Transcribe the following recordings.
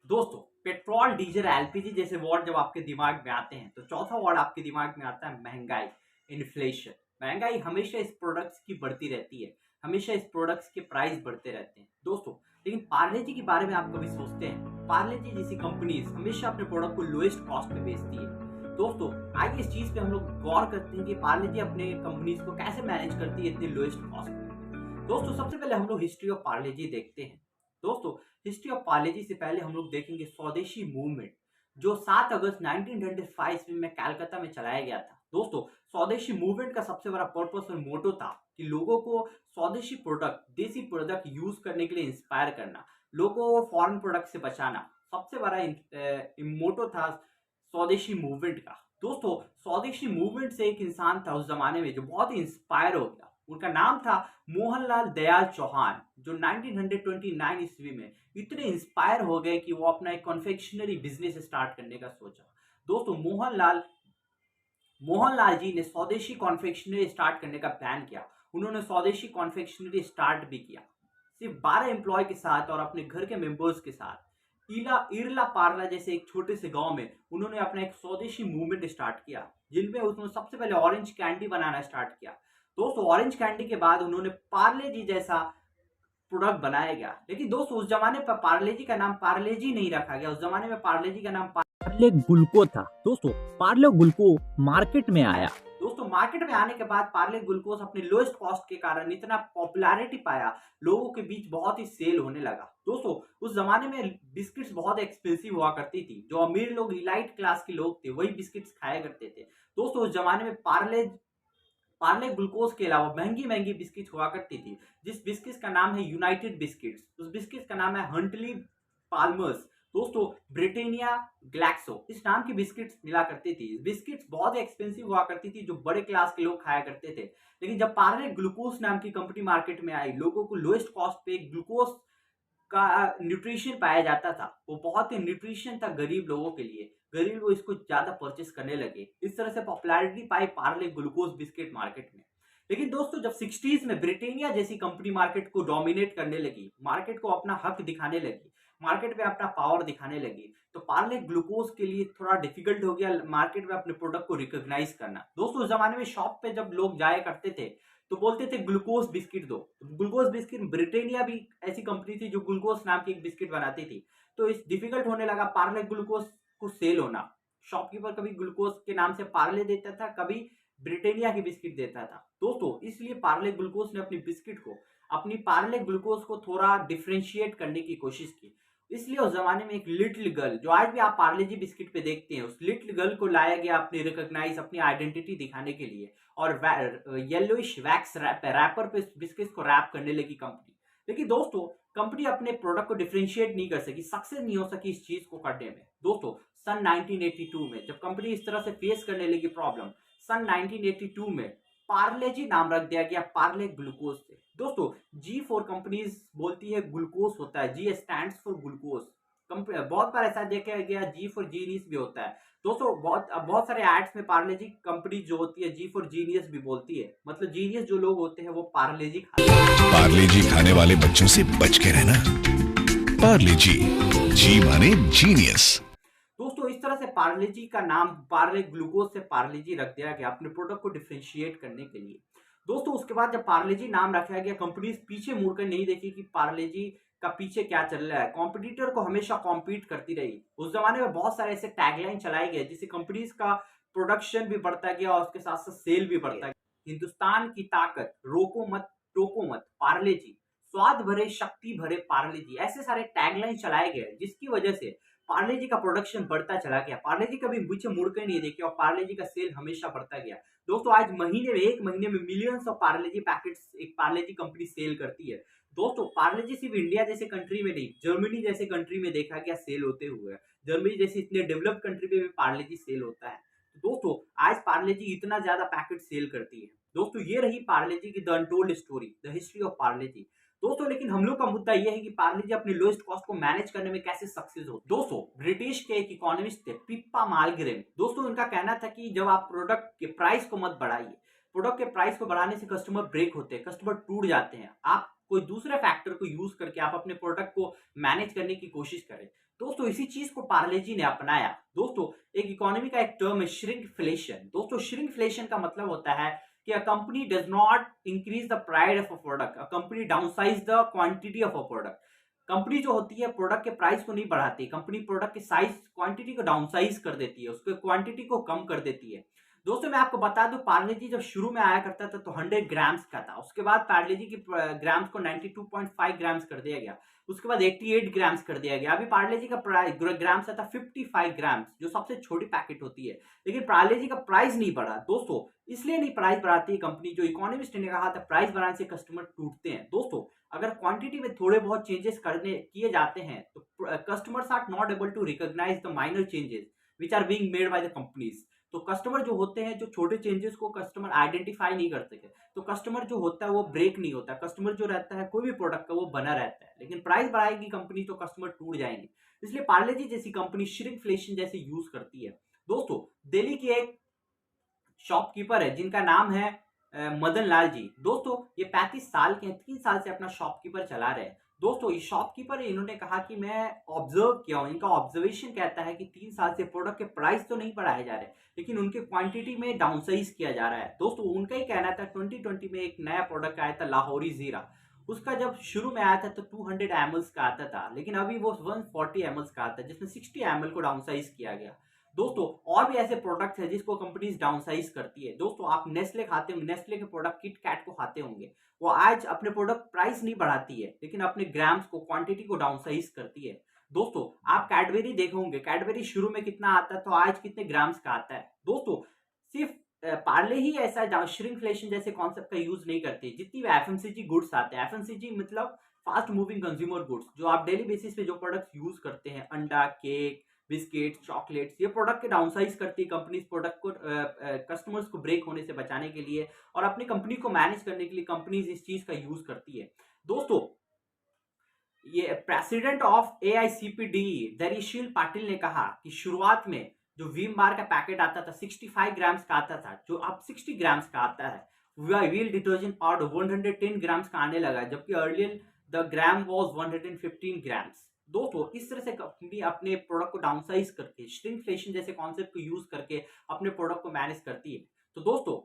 दोस्तों, petrol, diesel, LPG जैसे word जब आपके दिमाग में आते हैं तो चौथा वर्ड आपके दिमाग में आता है महंगाई, इन्फ्लेशन। महंगाई हमेशा इस प्रोडक्ट्स की बढ़ती रहती है, हमेशा इस प्रोडक्ट्स के प्राइस बढ़ते रहते हैं दोस्तों। लेकिन पार्ले जी के बारे में आप कभी सोचते हैं? पार्ले जी जैसी कंपनीज हमेशा अपने प्रोडक्ट को लोएस्ट कॉस्ट पे बेचती है दोस्तों। आइए इस चीज पे हम लोग गौर करते हैं कि पार्ले जी अपने कंपनीज को कैसे मैनेज करती है इतनी लोएस्ट कॉस्ट पे। दोस्तों, सबसे पहले हम लोग हिस्ट्री ऑफ पार्ले जी देखते हैं। दोस्तों, हिस्ट्री ऑफ पार्ले से पहले हम लोग देखेंगे स्वदेशी मूवमेंट, जो 7 अगस्त 1925 ईस्वी में कलकत्ता में चलाया गया था। दोस्तों, स्वदेशी मूवमेंट का सबसे बड़ा पर्पस और मोटो था कि लोगों को स्वदेशी प्रोडक्ट, देसी प्रोडक्ट यूज करने के लिए इंस्पायर करना, लोगों को फॉरेन प्रोडक्ट से बचाना। सबसे बड़ा मोटो था स्वदेशी मूवमेंट का। दोस्तों, स्वदेशी मूवमेंट से एक इंसान था उस जमाने में जो बहुत ही इंस्पायर हो गया। उनका नाम था मोहनलाल दयाल चौहान, जो 1929 ईस्वी में इतने इंस्पायर हो गए कि वो अपना एक कॉन्फेक्शनरी बिजनेस स्टार्ट करने का सोचा। दोस्तों, मोहनलाल मोहनलाल जी ने स्वदेशी कॉन्फेक्शनरी स्टार्ट करने का प्लान किया। उन्होंने स्वदेशी कॉन्फेक्शनरी स्टार्ट भी किया, सिर्फ 12 एम्प्लॉय के साथ और अपने घर के मेंबर्स के साथ। इरला पार्ला जैसे एक छोटे से गांव में उन्होंने अपना एक स्वदेशी मूवमेंट स्टार्ट किया, जिनमें उन्होंने सबसे पहले ऑरेंज कैंडी बनाना स्टार्ट किया। दोस्तों, ऑरेंज कैंडी के बाद उन्होंने पार्ले जी जैसा प्रोडक्ट बनाया गया। लेकिन दोस्तों, उस जमाने पर पार्ले जी का नाम पार्ले जी नहीं रखा गया, उस जमाने में पार्ले जी का नाम पार्ले ग्लूको था। दोस्तों, पार्ले ग्लूको मार्केट में आया। दोस्तों, मार्केट में आने के बाद पार्ले ग्लूकोज अपने लोएस्ट कॉस्ट के कारण इतना पॉपुलैरिटी पाया, लोगों के बीच बहुत ही सेल होने लगा। दोस्तों, उस जमाने में बिस्किट्स बहुत एक्सपेंसिव हुआ करती थी, जो अमीर लोग, इलाइट क्लास के लोग थे, वही बिस्किट्स खाया करते थे। दोस्तों, उस जमाने में पार्ले पार्ले ग्लूकोज के अलावा महंगी महंगी बिस्किट हुआ करती थी, जिस बिस्किट का नाम है यूनाइटेड बिस्किट्स, उस बिस्किट का नाम है हंटली पाल्मर्स। दोस्तों, ब्रिटेनिया, ग्लैक्सो, इस नाम की बिस्किट्स मिला करती थी। बिस्किट्स बहुत एक्सपेंसिव हुआ करती थी, जो बड़े क्लास के लोग खाया करते थे। लेकिन जब पार्ले ग्लूकोज नाम की कंपनी मार्केट में आई, लोगों को लोएस्ट कॉस्ट पे ग्लूकोज का न्यूट्रिशन पाया जाता था, वो बहुत ही न्यूट्रिशन था गरीब लोगों के लिए। गरीब लोग इसको ज्यादा परचेस करने लगे। इस तरह से पॉपुलैरिटी पाई पार्ले ग्लूकोज बिस्किट मार्केट में। लेकिन दोस्तों, जब 60s में ब्रिटेनिया जैसी कंपनी मार्केट को डोमिनेट करने लगी, मार्केट को अपना हक दिखाने लगी, मार्केट में अपना पावर दिखाने लगी, तो पार्ले ग्लूकोज के लिए थोड़ा डिफिकल्ट हो गया मार्केट में अपने प्रोडक्ट को रिकॉग्नाइज करना। दोस्तों, उस जमाने में शॉप पे जब लोग जाया करते थे तो बोलते थे ग्लूकोज बिस्किट दो। तो ग्लूकोज बिस्किट, ब्रिटेनिया भी ऐसी कंपनी थी जो ग्लूकोज नाम की एक बिस्किट बनाती थी। तो इस डिफिकल्ट होने लगा पार्ले ग्लूकोज को सेल होना। शॉपकीपर कभी ग्लूकोज के नाम से पार्ले देता था, कभी ब्रिटेनिया की बिस्किट देता था। दोस्तों, इसलिए पार्ले ग्लूकोज ने अपनी पार्ले ग्लूकोज को थोड़ा डिफ्रेंशिएट करने की कोशिश की। इसलिए उस जमाने में एक लिटिल गर्ल, जो आज भी आप पार्ले जी बिस्किट पे देखते हैं, उस लिटिल गर्ल को लाया गया अपनी रिकॉग्नाइज, अपनी आइडेंटिटी दिखाने के लिए। और येलोइश वैक्स रैपर पे बिस्किट को रैप करने लगी कंपनी। लेकिन दोस्तों, कंपनी अपने प्रोडक्ट को डिफरेंशिएट नहीं कर सकी, सक्सेस नहीं हो सकी इस चीज को करने में। दोस्तों, सन 1982 में जब कंपनी इस तरह से फेस करने लगी प्रॉब्लम, सन 1982 में पार्ले जी नाम रख दिया गया पार्ले ग्लूकोज से। दोस्तों, जी फॉर कंपनीज बोलती है ग्लूकोज होता है, जी स्टैंड्स फॉर ग्लूकोज। बहुत बार ऐसा देखा गया जी फॉर जीनियस भी होता है। दोस्तों, बहुत सारे एड्स में पार्ले जी कंपनी जो होती है जी फॉर जीनियस भी बोलती है, मतलब जीनियस जो लोग होते हैं वो पार्ले जी खाते हैं। पार्ले जी खाने वाले बच्चों से बच के रहना। पार्ले जी, जी माने जीनियस। दोस्तों, इस तरह से पार्ले जी का नाम पार्ले ग्लूकोज से पार्ले जी रख दिया गया अपने प्रोडक्ट को डिफरेंशिएट करने के लिए। दोस्तों, उसके बाद जब पार्ले जी नाम रखा गया, कंपनीज पीछे मुड़कर नहीं देखी कि पार्ले जी का पीछे क्या चल रहा है। कॉम्पिटिटर को हमेशा कॉम्पीट करती रही। उस जमाने में बहुत सारे ऐसे टैगलाइन चलाए गए जिससे कंपनीज का प्रोडक्शन भी बढ़ता गया और उसके साथ साथ सेल भी बढ़ता गया। हिंदुस्तान की ताकत, रोको मत टोको मत, पार्ले जी, स्वाद भरे शक्ति भरे पार्ले जी, ऐसे सारे टैगलाइन चलाए गए जिसकी वजह से पार्ले जी का प्रोडक्शन बढ़ता चला गया। पार्ले जी कभी पीछे मुड़ के नहीं देखे और पार्ले जी का सेल हमेशा बढ़ता गया। दोस्तों, आज एक महीने में millions of Parle G packets एक पार्ले जी कंपनी सेल करती है। दोस्तों, पार्ले जी सिर्फ इंडिया जैसे कंट्री में नहीं, जर्मनी जैसे कंट्री में देखा गया सेल होते हुए। जर्मनी जैसी इतने डेवलप्ड कंट्री में भी पार्ले जी सेल होता है। तो दोस्तों, आज पार्ले जी इतना ज्यादा पैकेट सेल करती है। दोस्तों, ये रही पार्ले जी की the untold story, the history of Parle G. दोस्तों, लेकिन हम लोग का मुद्दा यह है कि पार्ले जी अपनी लोएस्ट कॉस्ट को मैनेज करने में कैसे सक्सेस हो। दोस्तों, ब्रिटिश के एक इकोनॉमिस्ट थे पिप्पा मालग्रेम। दोस्तों, उनका कहना था कि जब आप प्रोडक्ट के प्राइस को मत बढ़ाइए। प्रोडक्ट के प्राइस को बढ़ाने से कस्टमर ब्रेक होते हैं, कस्टमर टूट जाते हैं। आप कोई दूसरे फैक्टर को यूज करके आप अपने प्रोडक्ट को मैनेज करने की कोशिश करें। दोस्तों इसी चीज को पार्ले जी ने अपनाया। दोस्तों एक इकोनॉमी का एक टर्म है श्रिंकफ्लेशन। दोस्तों श्रिंकफ्लेशन का मतलब होता है कि a company does not increase the price of a product, a company downsize the quantity of a product। Company जो होती है प्रोडक्ट के प्राइस को नहीं बढ़ाती, कंपनी प्रोडक्ट के साइज क्वांटिटी को डाउनसाइज कर देती है, उसके क्वांटिटी को कम कर देती है। दोस्तों मैं आपको बता दूं पार्ले जी जब शुरू में आया करता था तो 100 ग्राम्स का था, उसके बाद पार्ले जी की ग्राम्स को 92.5 ग्राम्स कर दिया गया, उसके बाद 88 ग्राम्स कर दिया गया। अभी पार्ले जी का ग्राम्स आता 55 ग्राम्स जो सबसे छोटी पैकेट होती है, लेकिन पार्ले जी का प्राइस नहीं बढ़ा। दोस्तों इसलिए नहीं प्राइस बढ़ाती है कंपनी, जो इकोनॉमिस्ट ने कहा था प्राइस बढ़ाने से कस्टमर टूटते हैं। दोस्तों अगर क्वांटिटी में थोड़े बहुत चेंजेस करने किए जाते हैं तो customers are not able to recognise the minor changes which are being made by the companies. तो कस्टमर जो होते हैं, जो छोटे चेंजेस को कस्टमर आइडेंटिफाई नहीं करते हैं, तो कस्टमर जो होता है वो ब्रेक नहीं होता, कस्टमर जो रहता है कोई भी प्रोडक्ट का वो बना रहता है। लेकिन प्राइस बढ़ाएगी कंपनी तो कस्टमर टूट जाएंगे। इसलिए पार्ले जी जैसी कंपनी श्रिंकफ्लेशन जैसे यूज करती है। दोस्तों दिल्ली की एक शॉपकीपर है जिनका नाम है मदन लाल जी। दोस्तों ये 35 साल के हैं, 3 साल से अपना शॉपकीपर चला रहे हैं। दोस्तों ये शॉपकीपर इन्होंने कहा कि मैं ऑब्जर्व किया हूं, इनका ऑब्जर्वेशन कहता है कि 3 साल से प्रोडक्ट के प्राइस तो नहीं बढ़ाए जा रहे, लेकिन उनके क्वांटिटी में डाउनसाइज किया जा रहा है। दोस्तों उनका ही कहना था 2020 में एक नया प्रोडक्ट आया था लाहौरी जीरा, उसका जब शुरू में आया था तो 200 ml का आता था, लेकिन अभी वो 140 ml का आता है जिसमें 60 ml को डाउनसाइज किया गया। दोस्तों और भी ऐसे प्रोडक्ट्स हैं जिसको कंपनीज डाउनसाइज करती है। दोस्तों आप नेस्ले खाते होंगे, नेस्ले के प्रोडक्ट किट कैट को खाते होंगे, वो आज अपने प्रोडक्ट प्राइस नहीं बढ़ाती है लेकिन अपने ग्राम्स को क्वांटिटी को डाउनसाइज करती है। दोस्तों आप कैडबेरी देखे होंगे, कैडबेरी शुरू में कितना आता है तो आज कितने ग्राम्स का आता है। दोस्तों सिर्फ पार्ले ही ऐसा श्रिंकफ्लेशन जैसे कॉन्सेप्ट का यूज नहीं करती। जितनी भी एफएमसीजी गुड्स आते हैं, एफएमसीजी मतलब फास्ट मूविंग कंज्यूमर गुड्स, जो आप डेली बेसिस पे जो प्रोडक्ट्स यूज करते हैं, अंडा, केक, बिस्किट, चॉकलेट्स, ये प्रोडक्ट के डाउनसाइज करती है कंपनी प्रोडक्ट को कस्टमर्स को ब्रेक होने से बचाने के लिए और अपनी कंपनी को मैनेज करने के लिए कंपनीज इस चीज का यूज करती है। दोस्तों ये प्रेसिडेंट ऑफ एआईसीपीडी दरिशील पाटिल ने कहा कि शुरुआत में जो विम बार का पैकेट आता था 65 ग्राम्स का आता था, जो अब 60 ग्राम्स का आता है। व्हील डिटर्जेंट पाउडर 110 ग्राम्स का आने लगा, जबकि earlier the gram was 115 grams. दोस्तों इस तरह से कंपनी अपने प्रोडक्ट को डाउनसाइज करके श्रिंकफ्लेशन जैसे कॉन्सेप्ट को यूज करके अपने प्रोडक्ट को मैनेज करती है। तो दोस्तों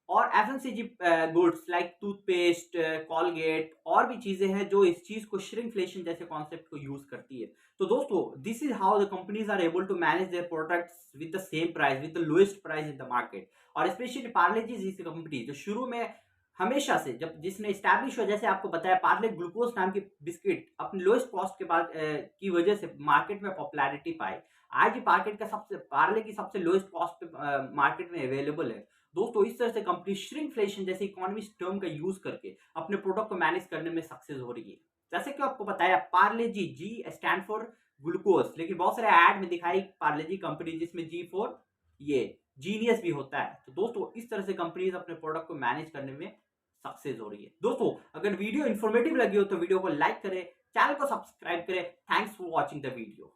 और FMCG goods like toothpaste, Colgate और भी चीजें हैं जो इस चीज को श्रिंकफ्लेशन जैसे कॉन्सेप्ट को यूज करती है। तो दोस्तों this is how the companies are able to manage their products with the same price, with the lowest price in the market. और स्पेशली पार्ले जी जैसी कंपनी जो शुरू में हमेशा से जब जिसने स्टैब्लिश हुआ, जैसे आपको बताया पार्ले ग्लूकोज नाम की बिस्किट अपने लोएस्ट कॉस्ट के बाद की वजह से मार्केट में पॉपुलैरिटी पाई। आज ही मार्केट का पार्ले की सबसे लोएस्ट कॉस्ट पे मार्केट में अवेलेबल है। दोस्तों इस तरह से कंपनी श्रिंकफ्लेशन जैसे इकोनॉमिक टर्म का यूज करके अपने प्रोडक्ट को मैनेज करने में सक्सेस हो रही है। जैसे कि आपको बताया पार्ले जी, जी स्टैंड फॉर ग्लूकोज, लेकिन बहुत सारे ऐड में दिखाई पार्ले जी कंपनी जिसमें जी फॉर ये जीनियस भी होता है। तो दोस्तों इस तरह से कंपनीज अपने प्रोडक्ट को मैनेज करने में सक्सेस हो रही है। दोस्तों अगर वीडियो इंफॉर्मेटिव लगी हो तो वीडियो को लाइक करें, चैनल को सब्सक्राइब करें। Thanks for watching the video.